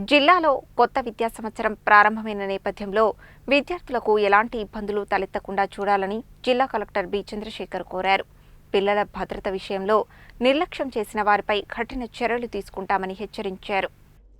జిల్లాలో కొత్త విద్యా సంవత్సరం ప్రారంభమైన నేపథ్యంలో విద్యార్థులకు ఎలాంటి ఇబ్బందులు తలెత్తకుండా చూడాలని జిల్లా కలెక్టర్ బి చంద్రశేఖర్ కోరారు. పిల్లల భద్రత విషయంలో నిర్లక్ష్యం చేసిన వారిపై కఠిన చర్యలు తీసుకుంటామని హెచ్చరించారు.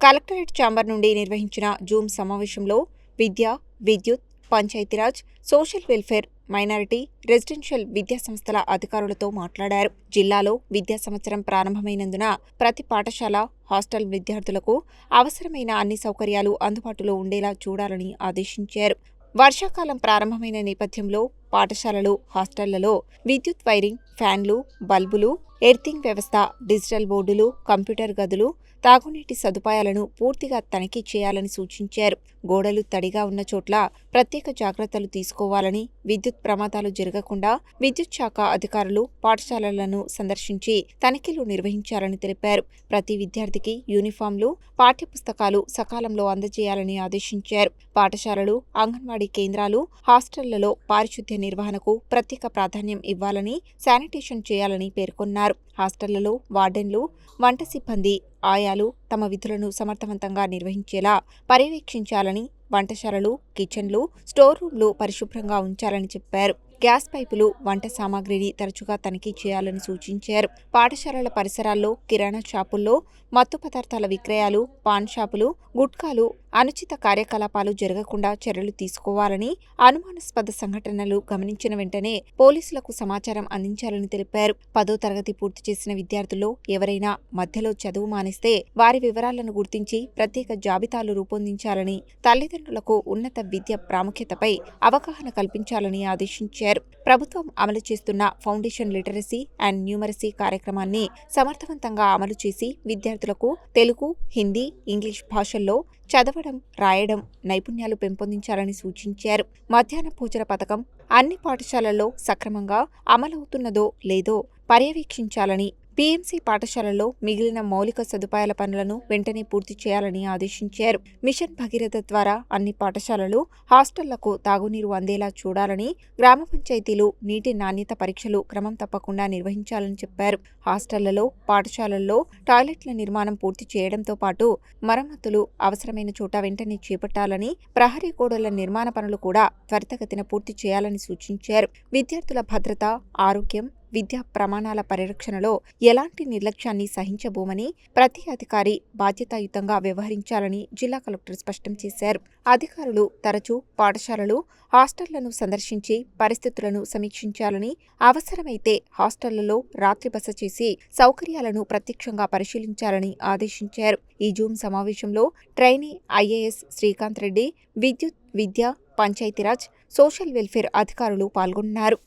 కలెక్టరేట్ ఛాంబర్ నుండి నిర్వహించిన జూమ్ సమావేశంలో విద్య, విద్యుత్, Panchayati Raj, social welfare, minority, residential విద్యా సంస్థల అధికారులతో మాట్లాడారు. జిల్లాలో విద్యా సంవత్సరం ప్రారంభమైనందున ప్రతి పాఠశాల, హాస్టల్ విద్యార్థులకు అవసరమైన అన్ని సౌకర్యాలు అందుబాటులో ఉండేలా చూడాలని ఆదేశించారు. వర్షాకాలం ప్రారంభమైన నేపథ్యంలో పాఠశాలలు, హాస్టళ్లలో విద్యుత్ వైరింగ్, ఫ్యాన్లు, బల్బులు, ఎర్తింగ్ వ్యవస్థ, డిజిటల్ బోర్డులు, కంప్యూటర్ గదులు, తాగునీటి సదుపాయాలను పూర్తిగా తనిఖీ చేయాలని సూచించారు. గోడలు తడిగా ఉన్న చోట్ల ప్రత్యేక జాగ్రత్తలు తీసుకోవాలని, విద్యుత్ ప్రమాదాలు జరగకుండా విద్యుత్ శాఖ అధికారులు పాఠశాలలను సందర్శించి తనిఖీలు నిర్వహించాలని తెలిపారు. ప్రతి విద్యార్థికి యూనిఫామ్లు, పాఠ్యపుస్తకాలు సకాలంలో అందజేయాలని ఆదేశించారు. పాఠశాలలు, అంగన్వాడీ కేంద్రాలు, హాస్టళ్లలో పారిశుద్ధ్య నిర్వహణకు ప్రత్యేక ప్రాధాన్యం ఇవ్వాలని, శానిటేషన్ చేయాలని పేర్కొన్నారు. హాస్టళ్లలో వార్డెన్లు, వంట సిబ్బంది, ఆయాలు తమ విధులను సమర్థవంతంగా నిర్వహించేలా పర్యవేక్షించాలని, వంటశాలలు, కిచెన్లు, స్టోర్ రూమ్లు పరిశుభ్రంగా ఉంచాలని చెప్పారు. గ్యాస్ పైపులు, వంట సామాగ్రిని తరచుగా తనిఖీ చేయాలని సూచించారు. పాఠశాలల పరిసరాల్లో, కిరాణా షాపుల్లో మత్తు పదార్థాల విక్రయాలు, పాన్ షాపులు, గుట్కాలు, అనుచిత కార్యకలాపాలు జరగకుండా చర్యలు తీసుకోవాలని, అనుమానాస్పద సంఘటనలు గమనించిన వెంటనే పోలీసులకు సమాచారం అందించాలని తెలిపారు. 10వ తరగతి పూర్తి చేసిన విద్యార్థుల్లో ఎవరైనా మధ్యలో చదువు మానేస్తే వారి వివరాలను గుర్తించి ప్రత్యేక జాబితాలు రూపొందించాలని, తల్లిదండ్రులకు ఉన్నత విద్య ప్రాముఖ్యతపై అవగాహన కల్పించాలని ఆదేశించారు. ప్రభుత్వం అమలు చేస్తున్న ఫౌండేషన్ లిటరసీ అండ్ న్యూమరసీ కార్యక్రమాన్ని సమర్థవంతంగా అమలు చేసి విద్యార్థులకు తెలుగు, హిందీ, ఇంగ్లీష్ భాషల్లో చదవడం, రాయడం నైపుణ్యాలు పెంపొందించాలని సూచించారు. మధ్యాహ్న భోజన పథకం అన్ని పాఠశాలల్లో సక్రమంగా అమలవుతున్నదో లేదో పర్యవేక్షించాలని, పీఎంసీ పాఠశాలల్లో మిగిలిన మౌలిక సదుపాయాల పనులను వెంటనే పూర్తి చేయాలని ఆదేశించారు. మిషన్ భగీరథ ద్వారా అన్ని పాఠశాలలు, హాస్టళ్లకు తాగునీరు అందేలా చూడాలని, గ్రామ పంచాయతీలు నీటి నాణ్యత పరీక్షలు క్రమం తప్పకుండా నిర్వహించాలని చెప్పారు. హాస్టళ్లలో, పాఠశాలల్లో టాయిలెట్ల నిర్మాణం పూర్తి చేయడంతో పాటు మరమ్మతులు అవసరమైన చోట వెంటనే చేపట్టాలని, ప్రహరీ గోడల నిర్మాణ పనులు కూడా త్వరితగతిన పూర్తి చేయాలని సూచించారు. విద్యార్థుల భద్రత, ఆరోగ్యం, విద్యా ప్రమాణాల పరిరక్షణలో ఎలాంటి నిర్లక్ష్యాన్ని సహించబోమని ప్రతి అధికారి బాధ్యతాయుతంగా వ్యవహరించాలని జిల్లా కలెక్టర్ స్పష్టం చేశారు. అధికారులు తరచూ పాఠశాలలు, హాస్టళ్లను సందర్శించి పరిస్థితులను సమీక్షించాలని, అవసరమైతే హాస్టళ్లలో రాత్రి బస చేసి సౌకర్యాలను ప్రత్యక్షంగా పరిశీలించాలని ఆదేశించారు. ఈ జూమ్ సమావేశంలో ట్రైనీ ఐఏఎస్ శ్రీకాంత్ రెడ్డి, విద్యుత్, విద్య, పంచాయతీరాజ్, సోషల్ వెల్ఫేర్ అధికారులు పాల్గొన్నారు.